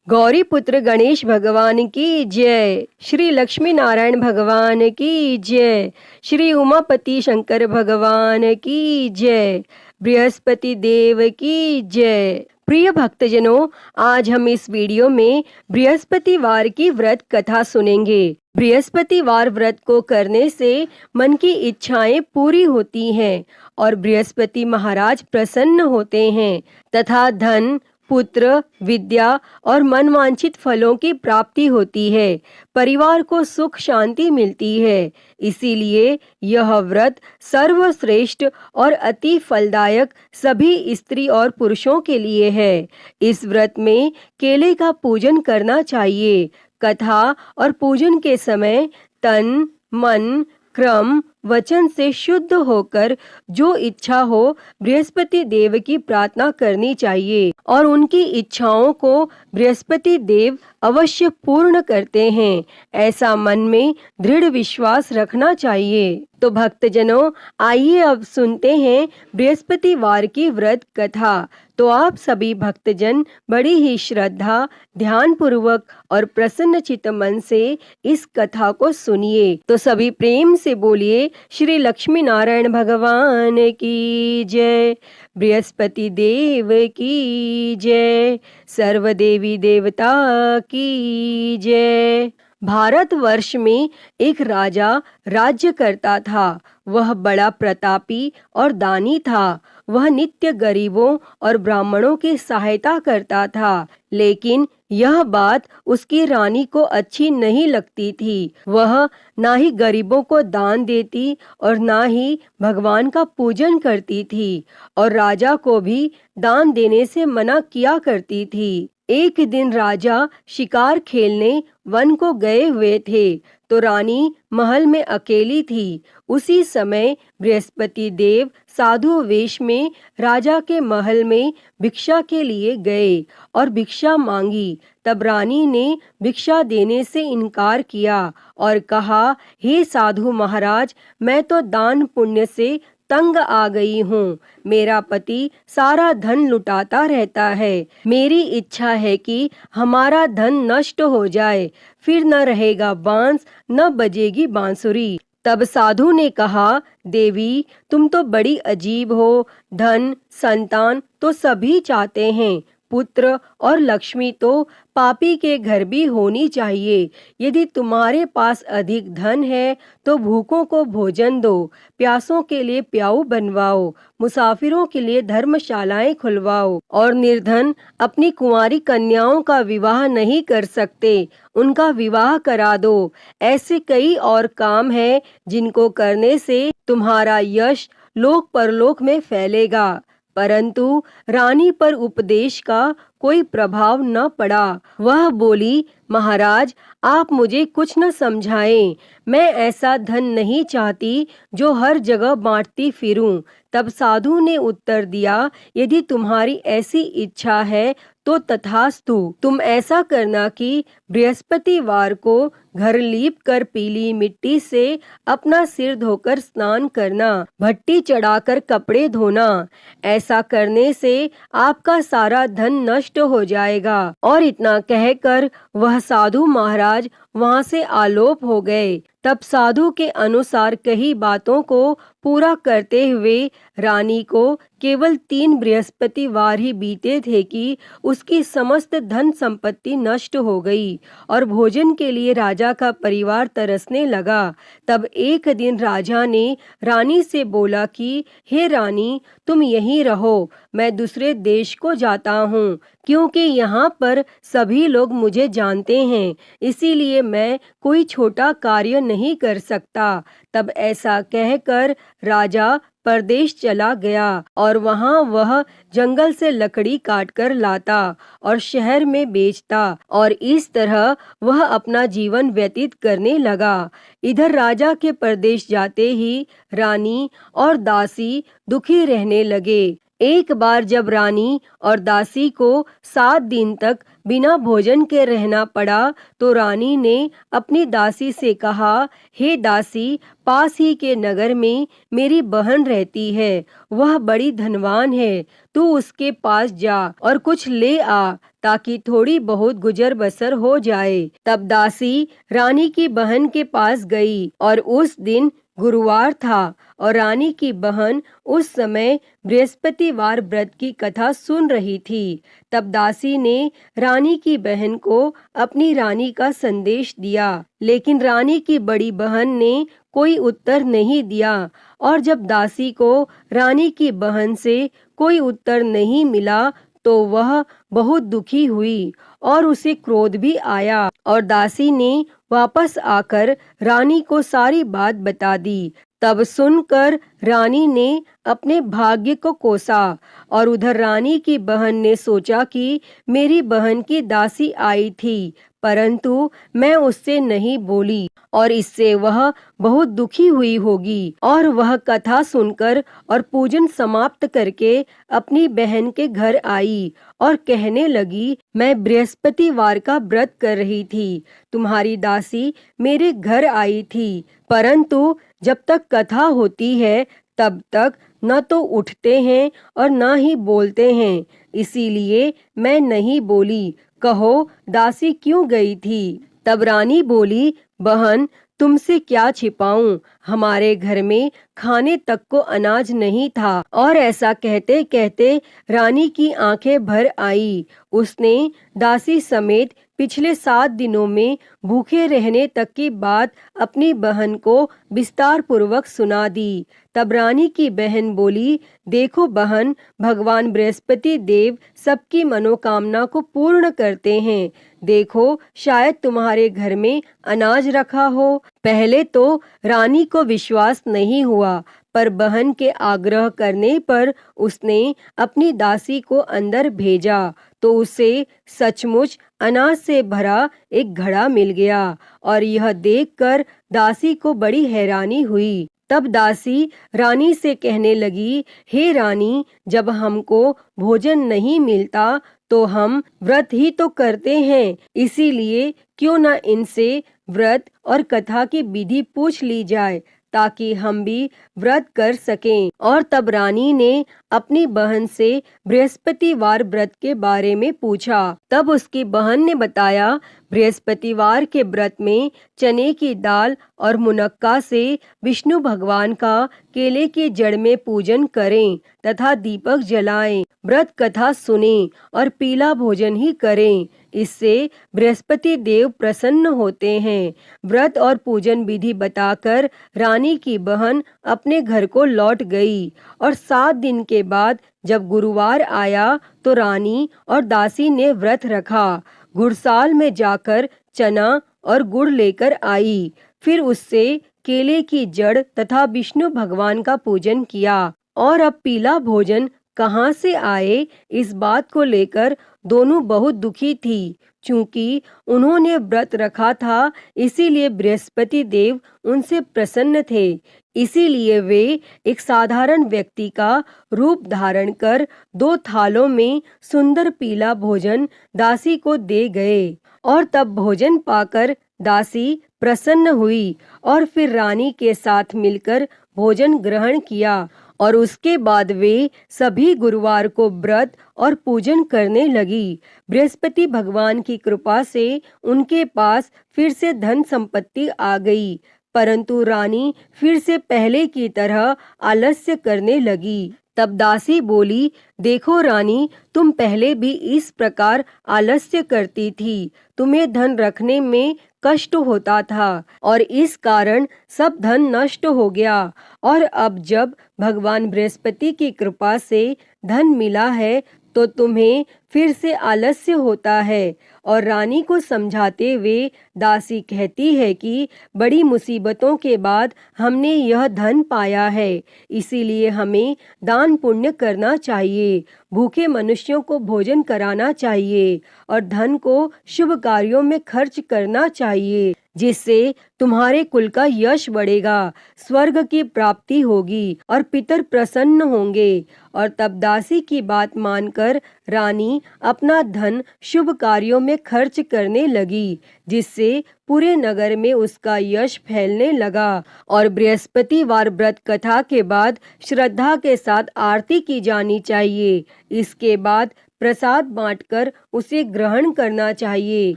गौरी पुत्र गणेश भगवान की जय। श्री लक्ष्मी नारायण भगवान की जय। श्री उमापति शंकर भगवान की जय। बृहस्पति देव की जय। प्रिय भक्तजनों, आज हम इस वीडियो में बृहस्पतिवार की व्रत कथा सुनेंगे। बृहस्पतिवार व्रत को करने से मन की इच्छाएं पूरी होती हैं और बृहस्पति महाराज प्रसन्न होते हैं तथा धन, पुत्र, विद्या और मनवांछित फलों की प्राप्ति होती है। परिवार को सुख शांति मिलती है। इसीलिए यह व्रत सर्वश्रेष्ठ और अति फलदायक सभी स्त्री और पुरुषों के लिए है। इस व्रत में केले का पूजन करना चाहिए। कथा और पूजन के समय तन, मन, क्रम, वचन से शुद्ध होकर जो इच्छा हो बृहस्पति देव की प्रार्थना करनी चाहिए और उनकी इच्छाओं को बृहस्पति देव अवश्य पूर्ण करते हैं, ऐसा मन में दृढ़ विश्वास रखना चाहिए। तो भक्तजनों, आइए अब सुनते हैं बृहस्पतिवार की व्रत कथा। तो आप सभी भक्तजन बड़ी ही श्रद्धा, ध्यान पूर्वक और प्रसन्न चित्त मन से इस कथा को सुनिए। तो सभी प्रेम से बोलिए श्री लक्ष्मी नारायण भगवान की जय। बृहस्पति देव की जय। सर्व देवी देवता की जय। भारतवर्ष में एक राजा राज्य करता था। वह बड़ा प्रतापी और दानी था। वह नित्य गरीबों और ब्राह्मणों की सहायता करता था, लेकिन यह बात उसकी रानी को अच्छी नहीं लगती थी। वह ना ही गरीबों को दान देती और ना ही भगवान का पूजन करती थी और राजा को भी दान देने से मना किया करती थी। एक दिन राजा शिकार खेलने वन को गए हुए थे तो रानी महल में अकेली थी। उसी समय बृहस्पति देव साधु वेश में राजा के महल में भिक्षा के लिए गए और भिक्षा मांगी। तब रानी ने भिक्षा देने से इनकार किया और कहा, हे साधु महाराज, मैं तो दान पुण्य से तंग आ गई हूँ। मेरा पति सारा धन लुटाता रहता है। मेरी इच्छा है कि हमारा धन नष्ट हो जाए, फिर न रहेगा बांस, न बजेगी बांसुरी। तब साधु ने कहा, देवी, तुम तो बड़ी अजीब हो। धन, संतान तो सभी चाहते हैं, पुत्र और लक्ष्मी तो पापी के घर भी होनी चाहिए। यदि तुम्हारे पास अधिक धन है तो भूखों को भोजन दो, प्यासों के लिए प्याऊ बनवाओ, मुसाफिरों के लिए धर्मशालाएं खुलवाओ और निर्धन अपनी कुंवारी कन्याओं का विवाह नहीं कर सकते, उनका विवाह करा दो। ऐसे कई और काम हैं जिनको करने से तुम्हारा यश लोक परलोक में फैलेगा। परंतु रानी पर उपदेश का कोई प्रभाव न पड़ा। वह बोली, महाराज, आप मुझे कुछ न समझाएं। मैं ऐसा धन नहीं चाहती जो हर जगह बांटती फिरूं। तब साधु ने उत्तर दिया, यदि तुम्हारी ऐसी इच्छा है तो तथास्तु। तुम ऐसा करना कि बृहस्पतिवार को घर लीप कर पीली मिट्टी से अपना सिर धोकर स्नान करना, भट्टी चढ़ाकर कपड़े धोना। ऐसा करने से आपका सारा धन नष्ट हो जाएगा। और इतना कहकर वह साधु महाराज वहां से आलोप हो गए। तब साधु के अनुसार कही बातों को पूरा करते हुए रानी को केवल 3 बृहस्पतिवार ही बीते थे कि उसकी समस्त धन संपत्ति नष्ट हो गई और भोजन के लिए राजा का परिवार तरसने लगा। तब एक दिन राजा ने रानी से बोला कि हे रानी, तुम यहीं रहो, मैं दूसरे देश को जाता हूँ, क्योंकि यहाँ पर सभी लोग मुझे जानते हैं, इसीलिए मैं कोई छोटा कार्य नहीं कर सकता। तब ऐसा कहकर राजा परदेश चला गया और वहाँ वह जंगल से लकड़ी काटकर लाता और शहर में बेचता और इस तरह वह अपना जीवन व्यतीत करने लगा। इधर राजा के परदेश जाते ही रानी और दासी दुखी रहने लगे। एक बार जब रानी और दासी को 7 दिन तक बिना भोजन के रहना पड़ा तो रानी ने अपनी दासी से कहा, हे दासी, पास ही के नगर में मेरी बहन रहती है, वह बड़ी धनवान है, तू उसके पास जा और कुछ ले आ ताकि थोड़ी बहुत गुजर बसर हो जाए। तब दासी रानी की बहन के पास गई और उस दिन गुरुवार था और रानी की बहन उस समय बृहस्पतिवार व्रत की कथा सुन रही थी। तब दासी ने रानी की बहन को अपनी रानी का संदेश दिया, लेकिन रानी की बड़ी बहन ने कोई उत्तर नहीं दिया। और जब दासी को रानी की बहन से कोई उत्तर नहीं मिला तो वह बहुत दुखी हुई और उसे क्रोध भी आया और दासी ने वापस आकर रानी को सारी बात बता दी। तब सुनकर रानी ने अपने भाग्य को कोसा और उधर रानी की बहन ने सोचा कि मेरी बहन की दासी आई थी, परंतु मैं उससे नहीं बोली और इससे वह बहुत दुखी हुई होगी। और वह कथा सुनकर और पूजन समाप्त करके अपनी बहन के घर आई और कहने लगी, मैं बृहस्पतिवार का व्रत कर रही थी, तुम्हारी दासी मेरे घर आई थी, परंतु जब तक कथा होती है तब तक न तो उठते हैं और न ही बोलते हैं, इसीलिए मैं नहीं बोली। कहो दासी क्यों गई थी? तब रानी बोली, बहन तुमसे क्या छिपाऊं, हमारे घर में खाने तक को अनाज नहीं था। और ऐसा कहते कहते रानी की आंखें भर आई। उसने दासी समेत पिछले 7 दिनों में भूखे रहने तक की बात अपनी बहन को विस्तार पूर्वक सुना दी। तब रानी की बहन बोली, देखो बहन, भगवान बृहस्पति देव सबकी मनोकामना को पूर्ण करते हैं। देखो शायद तुम्हारे घर में अनाज रखा हो। पहले तो रानी को विश्वास नहीं हुआ, पर बहन के आग्रह करने पर उसने अपनी दासी को अंदर भेजा तो उसे सचमुच अनाज से भरा एक घड़ा मिल गया और यह देखकर दासी को बड़ी हैरानी हुई। तब दासी रानी से कहने लगी, हे रानी, जब हमको भोजन नहीं मिलता तो हम व्रत ही तो करते हैं, इसीलिए क्यों न इनसे व्रत और कथा की विधि पूछ ली जाए ताकि हम भी व्रत कर सकें। और तब रानी ने अपनी बहन से बृहस्पतिवार व्रत के बारे में पूछा। तब उसकी बहन ने बताया, बृहस्पतिवार के व्रत में चने की दाल और मुनक्का से विष्णु भगवान का केले की जड़ में पूजन करें तथा दीपक जलाएं, व्रत कथा सुनें और पीला भोजन ही करें, इससे बृहस्पति देव प्रसन्न होते हैं। व्रत और पूजन विधि बताकर रानी की बहन अपने घर को लौट गई और 7 दिन के बाद जब गुरुवार आया तो रानी और दासी ने व्रत रखा। गुड़साल में जाकर चना और गुड़ लेकर आई, फिर उससे केले की जड़ तथा विष्णु भगवान का पूजन किया। और अब पीला भोजन कहाँ से आए, इस बात को लेकर दोनों बहुत दुखी थी। चूंकि उन्होंने व्रत रखा था, इसीलिए बृहस्पति देव उनसे प्रसन्न थे। इसीलिए वे एक साधारण व्यक्ति का रूप धारण कर 2 थालों में सुंदर पीला भोजन दासी को दे गए। और तब भोजन पाकर दासी प्रसन्न हुई और फिर रानी के साथ मिलकर भोजन ग्रहण किया और उसके बाद वे सभी गुरुवार को व्रत और पूजन करने लगी। बृहस्पति भगवान की कृपा से उनके पास फिर से धन संपत्ति आ गई, परंतु रानी फिर से पहले की तरह आलस्य करने लगी। तब दासी बोली, देखो रानी, तुम पहले भी इस प्रकार आलस्य करती थी, तुम्हें धन रखने में कष्ट होता था और इस कारण सब धन नष्ट हो गया। और अब जब भगवान बृहस्पति की कृपा से धन मिला है तो तुम्हें फिर से आलस्य होता है। और रानी को समझाते हुए दासी कहती है कि बड़ी मुसीबतों के बाद हमने यह धन पाया है, इसीलिए हमें दान पुण्य करना चाहिए, भूखे मनुष्यों को भोजन कराना चाहिए और धन को शुभ कार्यों में खर्च करना चाहिए, जिससे तुम्हारे कुल का यश बढ़ेगा, स्वर्ग की प्राप्ति होगी और पितर प्रसन्न होंगे। और तब दासी की बात मानकर रानी अपना धन शुभ कार्यों में खर्च करने लगी, जिससे पूरे नगर में उसका यश फैलने लगा। और बृहस्पतिवार व्रत कथा के बाद श्रद्धा के साथ आरती की जानी चाहिए। इसके बाद प्रसाद बांटकर उसे ग्रहण करना चाहिए।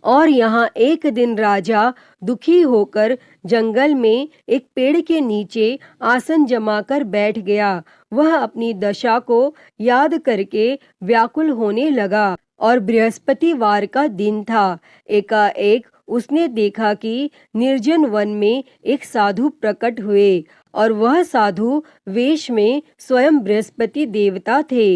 और यहाँ एक दिन राजा दुखी होकर जंगल में एक पेड़ के नीचे आसन जमाकर बैठ गया। वह अपनी दशा को याद करके व्याकुल होने लगा और बृहस्पतिवार का दिन था। एकाएक उसने देखा कि निर्जन वन में एक साधु प्रकट हुए और वह साधु वेश में स्वयं बृहस्पति देवता थे।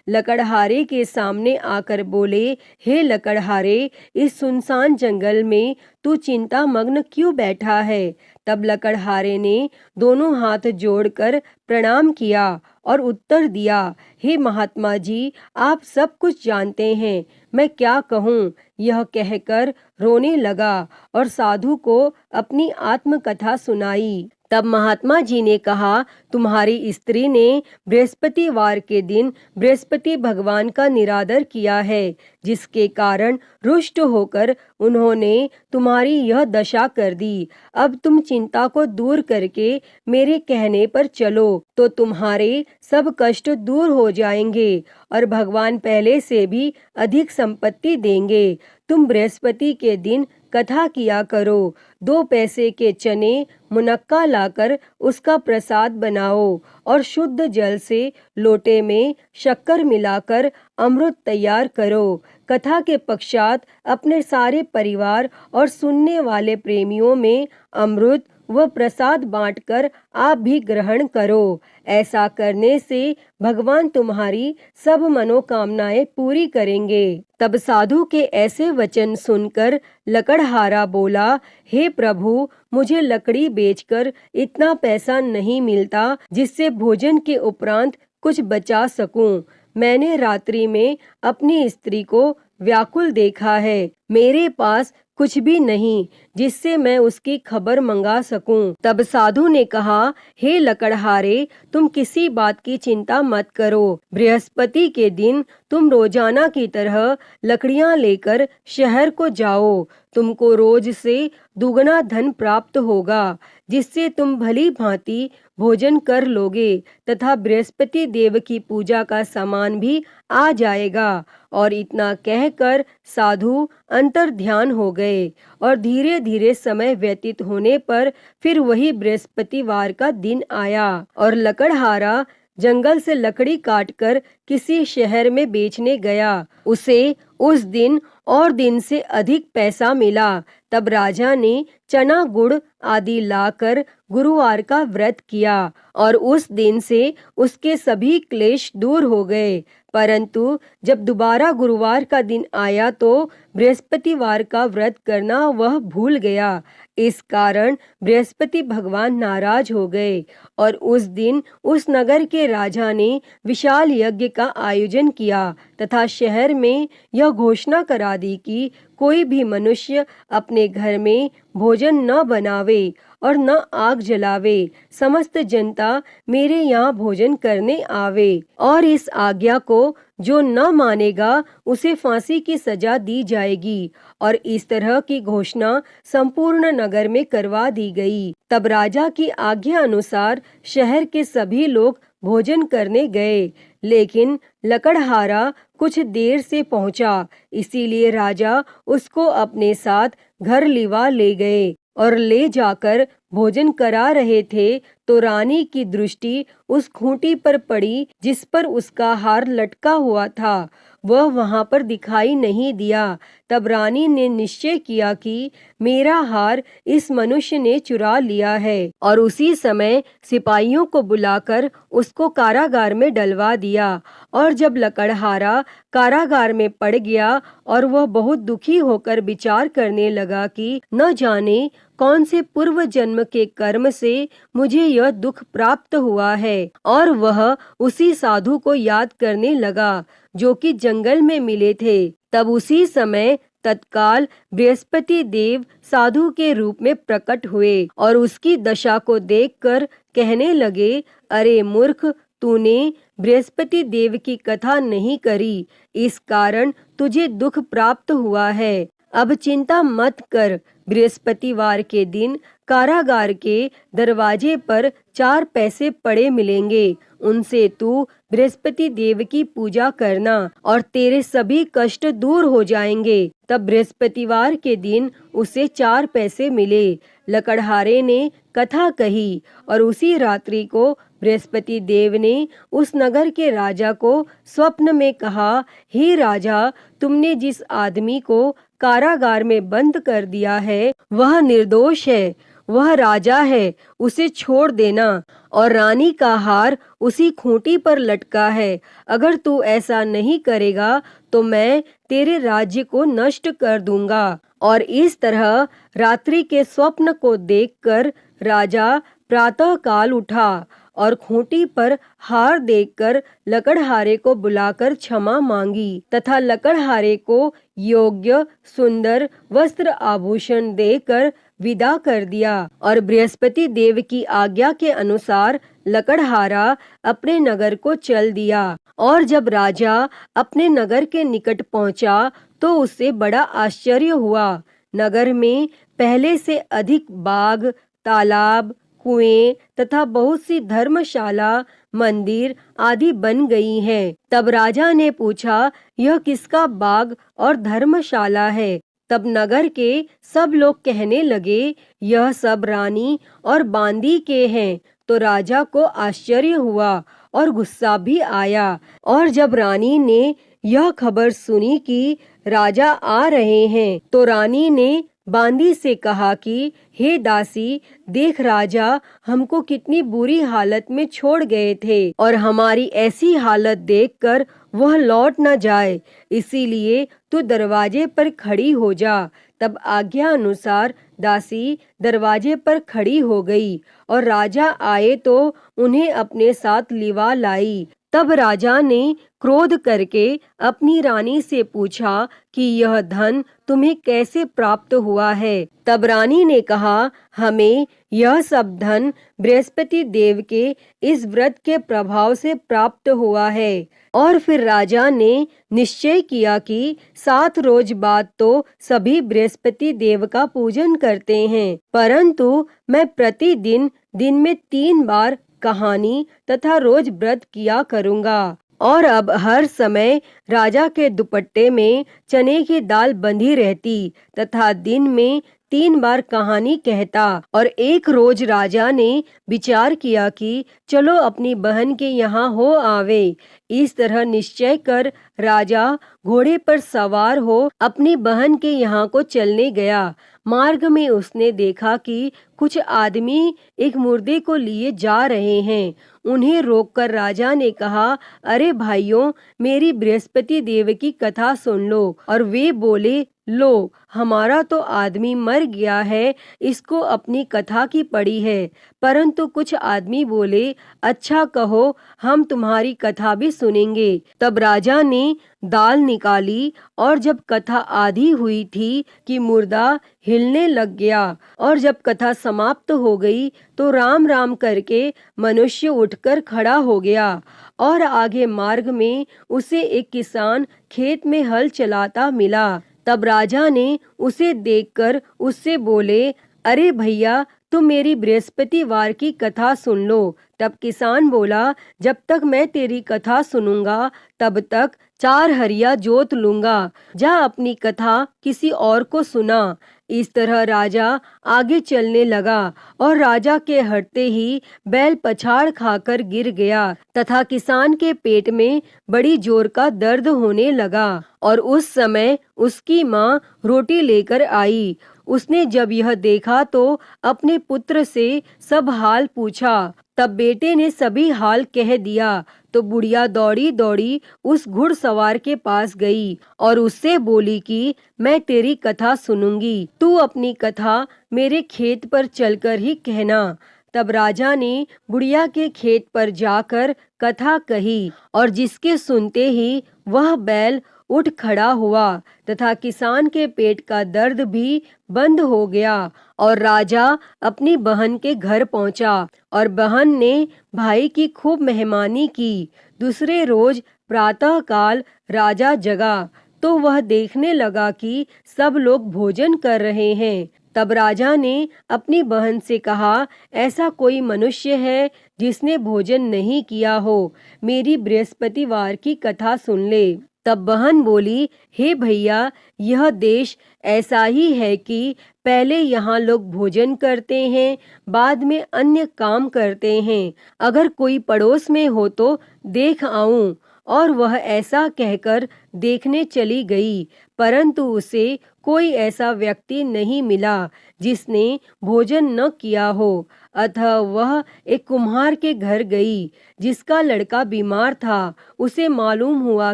लकड़हारे के सामने आकर बोले, हे लकड़हारे, इस सुनसान जंगल में तू चिंता मग्न क्यों बैठा है? तब लकड़हारे ने दोनों हाथ जोड़कर प्रणाम किया और उत्तर दिया, हे महात्मा जी, आप सब कुछ जानते हैं, मैं क्या कहूँ? यह कहकर रोने लगा और साधु को अपनी आत्मकथा सुनाई। तब महात्मा जी ने कहा, तुम्हारी स्त्री ने बृहस्पतिवार के दिन बृहस्पति भगवान का निरादर किया है, जिसके कारण रुष्ट होकर उन्होंने तुम्हारी यह दशा कर दी। अब तुम चिंता को दूर करके मेरे कहने पर चलो तो तुम्हारे सब कष्ट दूर हो जाएंगे और भगवान पहले से भी अधिक संपत्ति देंगे। तुम बृहस्पति के दिन कथा किया करो। 2 पैसे के चने मुनक्का लाकर उसका प्रसाद बनाओ और शुद्ध जल से लोटे में शक्कर मिलाकर अमृत तैयार करो। कथा के पश्चात अपने सारे परिवार और सुनने वाले प्रेमियों में अमृत व प्रसाद बांटकर आप भी ग्रहण करो। ऐसा करने से भगवान तुम्हारी सब मनोकामनाएं पूरी करेंगे। तब साधु के ऐसे वचन सुनकर लकड़हारा बोला, हे प्रभु, मुझे लकड़ी बेचकर इतना पैसा नहीं मिलता जिससे भोजन के उपरांत कुछ बचा सकूं। मैंने रात्रि में अपनी स्त्री को व्याकुल देखा है। मेरे पास कुछ भी नहीं जिससे मैं उसकी खबर मंगा सकूं। तब साधु ने कहा, हे लकड़हारे, तुम किसी बात की चिंता मत करो। बृहस्पति के दिन तुम रोजाना की तरह लकड़ियां लेकर शहर को जाओ। तुमको रोज से दुगना धन प्राप्त होगा, जिससे तुम भली भांति भोजन कर लोगे तथा बृहस्पति देव की पूजा का सामान भी आ जाएगा। और इतना कहकर साधु अंतर ध्यान हो गए और धीरे धीरे समय व्यतीत होने पर फिर वही बृहस्पतिवार का दिन आया और लकड़हारा जंगल से लकड़ी काटकर किसी शहर में बेचने गया। उसे उस दिन और दिन से अधिक पैसा मिला। तब राजा ने चना गुड़ आदि लाकर गुरुवार का व्रत किया और उस दिन से उसके सभी क्लेश दूर हो गए। परंतु जब दोबारा गुरुवार का दिन आया तो बृहस्पतिवार का व्रत करना वह भूल गया। इस कारण बृहस्पति भगवान नाराज हो गए और उस दिन उस नगर के राजा ने विशाल यज्ञ का आयोजन किया तथा शहर में यह घोषणा करा दी कि कोई भी मनुष्य अपने घर में भोजन न बनावे और न आग जलावे। समस्त जनता मेरे यहाँ भोजन करने आवे और इस आज्ञा को जो न मानेगा उसे फांसी की सजा दी जाएगी। और इस तरह की घोषणा संपूर्ण नगर में करवा दी गई। तब राजा की आज्ञा अनुसार शहर के सभी लोग भोजन करने गए, लेकिन लकड़हारा कुछ देर से पहुंचा, इसीलिए राजा उसको अपने साथ घर लिवा ले गए और ले जाकर भोजन करा रहे थे तो रानी की दृष्टि उस खूंटी पर पड़ी जिस पर उसका हार लटका हुआ था। वह वहां पर दिखाई नहीं दिया। तब रानी ने निश्चय किया कि मेरा हार इस मनुष्य ने चुरा लिया है और उसी समय सिपाहियों को बुलाकर उसको कारागार में डलवा दिया। और जब लकड़हारा कारागार में पड़ गया और वह बहुत दुखी होकर विचार करने लगा कि न जाने कौन से पूर्व जन्म के कर्म से मुझे यह दुख प्राप्त हुआ है, और वह उसी साधु को याद करने लगा जो कि जंगल में मिले थे। तब उसी समय तत्काल बृहस्पति देव साधु के रूप में प्रकट हुए और उसकी दशा को देखकर कहने लगे, अरे मूर्ख, तूने बृहस्पति देव की कथा नहीं करी, इस कारण तुझे दुख प्राप्त हुआ है। अब चिंता मत कर, बृहस्पतिवार के दिन कारागार के दरवाजे पर 4 पैसे पड़े मिलेंगे। उनसे तू बृहस्पति देव की पूजा करना और तेरे सभी कष्ट दूर हो जाएंगे। तब बृहस्पतिवार के दिन उसे 4 पैसे मिले। लकड़हारे ने कथा कही और उसी रात्रि को बृहस्पति देव ने उस नगर के राजा को स्वप्न में कहा, हे राजा, तुमने जिस आदमी को कारागार में बंद कर दिया है वह निर्दोष है, वह राजा है, उसे छोड़ देना। और रानी का हार उसी खूंटी पर लटका है। अगर तू ऐसा नहीं करेगा तो मैं तेरे राज्य को नष्ट कर दूंगा। और इस तरह रात्रि के स्वप्न को देखकर राजा प्रातः काल उठा और खूंटी पर हार देखकर लकड़हारे को बुलाकर क्षमा मांगी तथा लकड़हारे को योग्य सुंदर वस्त्र आभूषण देकर विदा कर दिया। और बृहस्पति देव की आज्ञा के अनुसार लकड़हारा अपने नगर को चल दिया। और जब राजा अपने नगर के निकट पहुंचा तो उसे बड़ा आश्चर्य हुआ। नगर में पहले से अधिक बाग, तालाब, कुएं तथा बहुत सी धर्मशाला, मंदिर आदि बन गई हैं। तब राजा ने पूछा, यह किसका बाग और धर्मशाला है? तब नगर के सब लोग कहने लगे, यह सब रानी और बांदी के हैं। तो राजा को आश्चर्य हुआ और गुस्सा भी आया। और जब रानी ने यह खबर सुनी कि राजा आ रहे हैं तो रानी ने बांदी से कहा कि हे दासी, देख राजा हमको कितनी बुरी हालत में छोड़ गए थे और हमारी ऐसी हालत देखकर वह लौट न जाए, इसीलिए तू दरवाजे पर खड़ी हो जा। तब आज्ञा अनुसार दासी दरवाजे पर खड़ी हो गई और राजा आए तो उन्हें अपने साथ लिवा लाई। तब राजा ने क्रोध करके अपनी रानी से पूछा कि यह धन तुम्हें कैसे प्राप्त हुआ है? तब रानी ने कहा, हमें यह सब धन बृहस्पति देव के इस व्रत के प्रभाव से प्राप्त हुआ है। और फिर राजा ने निश्चय किया कि 7 रोज बाद तो सभी बृहस्पति देव का पूजन करते हैं, परंतु मैं प्रतिदिन दिन में 3 बार कहानी तथा रोज व्रत किया करूँगा। और अब हर समय राजा के दुपट्टे में चने की दाल बंधी रहती तथा दिन में 3 बार कहानी कहता। और एक रोज राजा ने विचार किया कि चलो अपनी बहन के यहाँ हो आवे। इस तरह निश्चय कर राजा घोड़े पर सवार हो अपनी बहन के यहाँ को चलने गया। मार्ग में उसने देखा कि कुछ आदमी एक मुर्दे को लिए जा रहे हैं। उन्हें रोककर राजा ने कहा, अरे भाइयों, मेरी बृहस्पति देव की कथा सुन लो। और वे बोले, लो, हमारा तो आदमी मर गया है, इसको अपनी कथा की पड़ी है। परंतु कुछ आदमी बोले, अच्छा कहो, हम तुम्हारी कथा भी सुनेंगे। तब राजा ने दाल निकाली और जब कथा आधी हुई थी कि मुर्दा हिलने लग गया। और जब कथा समाप्त हो गई तो राम राम करके मनुष्य उठकर खड़ा हो गया। और आगे मार्ग में उसे एक किसान खेत में हल चलाता मिला। तब राजा ने उसे देखकर उससे बोले, अरे भैया, तुम मेरी बृहस्पतिवार की कथा सुन लो। तब किसान बोला, जब तक मैं तेरी कथा सुनूंगा तब तक 4 हरिया जोत लूंगा। जा अपनी कथा किसी और को सुना। इस तरह राजा आगे चलने लगा और राजा के हटते ही बैल पछाड़ खाकर गिर गया तथा किसान के पेट में बड़ी जोर का दर्द होने लगा। और उस समय उसकी माँ रोटी लेकर आई। उसने जब यह देखा तो अपने पुत्र से सब हाल पूछा। तब बेटे ने सभी हाल कह दिया। तो बुढ़िया दौड़ी दौड़ी उस घुड़सवार के पास गई और उससे बोली कि मैं तेरी कथा सुनूंगी, तू अपनी कथा मेरे खेत पर चलकर ही कहना। तब राजा ने बुढ़िया के खेत पर जाकर कथा कही और जिसके सुनते ही वह बैल उठ खड़ा हुआ तथा किसान के पेट का दर्द भी बंद हो गया। और राजा अपनी बहन के घर पहुंचा और बहन ने भाई की खूब मेहमानी की। दूसरे रोज प्रातः काल राजा जगा तो वह देखने लगा कि सब लोग भोजन कर रहे हैं। तब राजा ने अपनी बहन से कहा, ऐसा कोई मनुष्य है जिसने भोजन नहीं किया हो, मेरी बृहस्पतिवार की कथा सुन ले। तब बहन बोली, हे भैया, यह देश ऐसा ही है कि पहले यहाँ लोग भोजन करते हैं, बाद में अन्य काम करते हैं। अगर कोई पड़ोस में हो तो देख आऊं। और वह ऐसा कहकर देखने चली गई, परंतु उसे कोई ऐसा व्यक्ति नहीं मिला जिसने भोजन न किया हो। अतः वह एक कुम्हार के घर गई जिसका लड़का बीमार था। उसे मालूम हुआ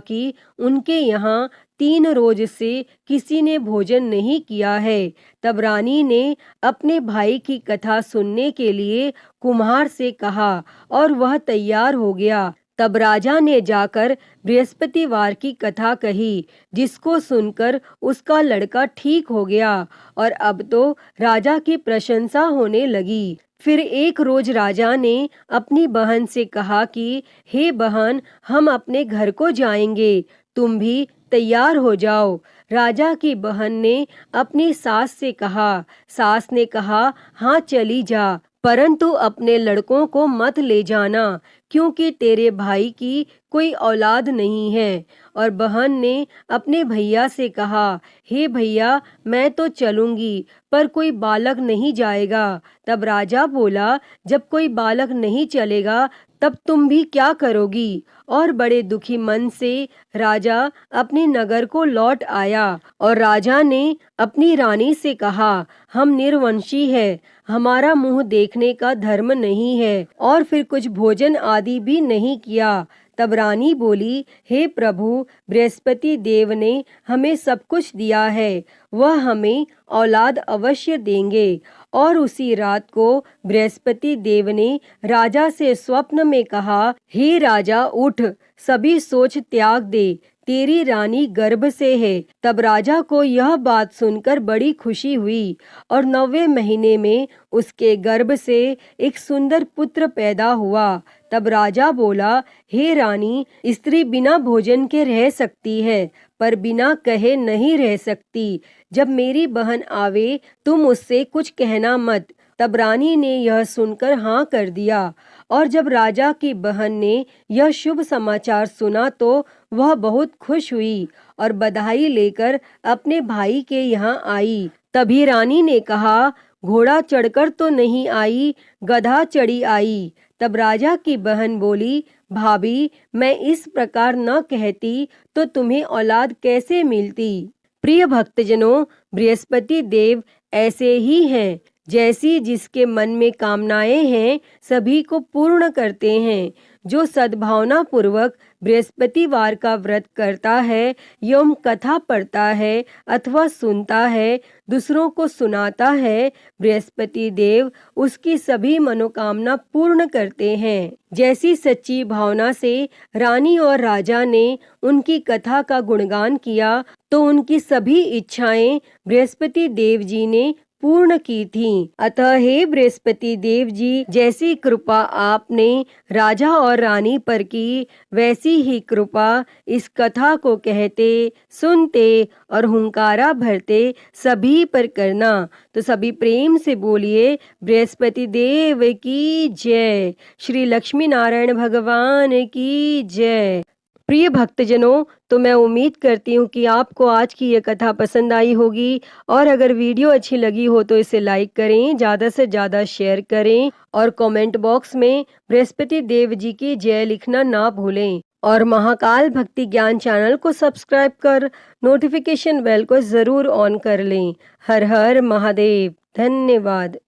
कि उनके यहाँ 3 रोज से किसी ने भोजन नहीं किया है। तब रानी ने अपने भाई की कथा सुनने के लिए कुम्हार से कहा और वह तैयार हो गया। तब राजा ने जाकर बृहस्पतिवार की कथा कही, जिसको सुनकर उसका लड़का ठीक हो गया और अब तो राजा की प्रशंसा होने लगी। फिर एक रोज राजा ने अपनी बहन से कहा कि हे बहन, हम अपने घर को जाएंगे, तुम भी तैयार हो जाओ। राजा की बहन ने अपनी सास से कहा। सास ने कहा, हाँ चली जा, परंतु अपने लड़कों को मत ले जाना, क्योंकि तेरे भाई की कोई औलाद नहीं है। और बहन ने अपने भैया से कहा, हे भैया, मैं तो चलूंगी, पर कोई बालक नहीं जाएगा। तब राजा बोला, जब कोई बालक नहीं चलेगा तब तुम भी क्या करोगी? और बड़े दुखी मन से राजा अपने नगर को लौट आया। और राजा ने अपनी रानी से कहा, हम निर्वंशी है, हमारा मुंह देखने का धर्म नहीं है। और फिर कुछ भोजन आदि भी नहीं किया। तब रानी बोली, हे प्रभु, बृहस्पति देव ने हमें सब कुछ दिया है, वह हमें औलाद अवश्य देंगे। और उसी रात को बृहस्पति देव ने राजा से स्वप्न में कहा, हे राजा, उठ, सभी सोच त्याग दे, तेरी रानी गर्भ से है। तब राजा को यह बात सुनकर बड़ी खुशी हुई और 9वें महीने में उसके गर्भ से एक सुंदर पुत्र पैदा हुआ। तब राजा बोला, हे रानी, स्त्री बिना भोजन के रह सकती है, पर बिना कहे नहीं रह सकती। जब मेरी बहन आवे तुम उससे कुछ कहना मत। तब रानी ने यह सुनकर हाँ कर दिया। और जब राजा की बहन ने यह शुभ समाचार सुना तो वह बहुत खुश हुई और बधाई लेकर अपने भाई के यहाँ आई। तभी रानी ने कहा, घोड़ा चढ़कर तो नहीं आई, गधा चढ़ी आई। तब राजा की बहन बोली, भाभी, मैं इस प्रकार न कहती तो तुम्हें औलाद कैसे मिलती। प्रिय भक्तजनों, बृहस्पति देव ऐसे ही हैं, जैसी जिसके मन में कामनाएं हैं सभी को पूर्ण करते हैं। जो सद्भावना पूर्वक बृहस्पतिवार का व्रत करता है एवं कथा पढ़ता है अथवा सुनता है, दूसरों को सुनाता है, बृहस्पति देव उसकी सभी मनोकामना पूर्ण करते हैं। जैसी सच्ची भावना से रानी और राजा ने उनकी कथा का गुणगान किया तो उनकी सभी इच्छाएं बृहस्पति देव जी ने पूर्ण की थीं। अतः हे बृहस्पति देव जी, जैसी कृपा आपने राजा और रानी पर की, वैसी ही कृपा इस कथा को कहते, सुनते और हुंकारा भरते सभी पर करना। तो सभी प्रेम से बोलिए, बृहस्पति देव की जय, श्री लक्ष्मी नारायण भगवान की जय। प्रिय भक्तजनों, तो मैं उम्मीद करती हूँ कि आपको आज की ये कथा पसंद आई होगी। और अगर वीडियो अच्छी लगी हो तो इसे लाइक करें, ज़्यादा से ज़्यादा शेयर करें और कमेंट बॉक्स में बृहस्पति देव जी की जय लिखना ना भूलें। और महाकाल भक्ति ज्ञान चैनल को सब्सक्राइब कर नोटिफिकेशन बेल को ज़रूर ऑन कर लें। हर हर महादेव। धन्यवाद।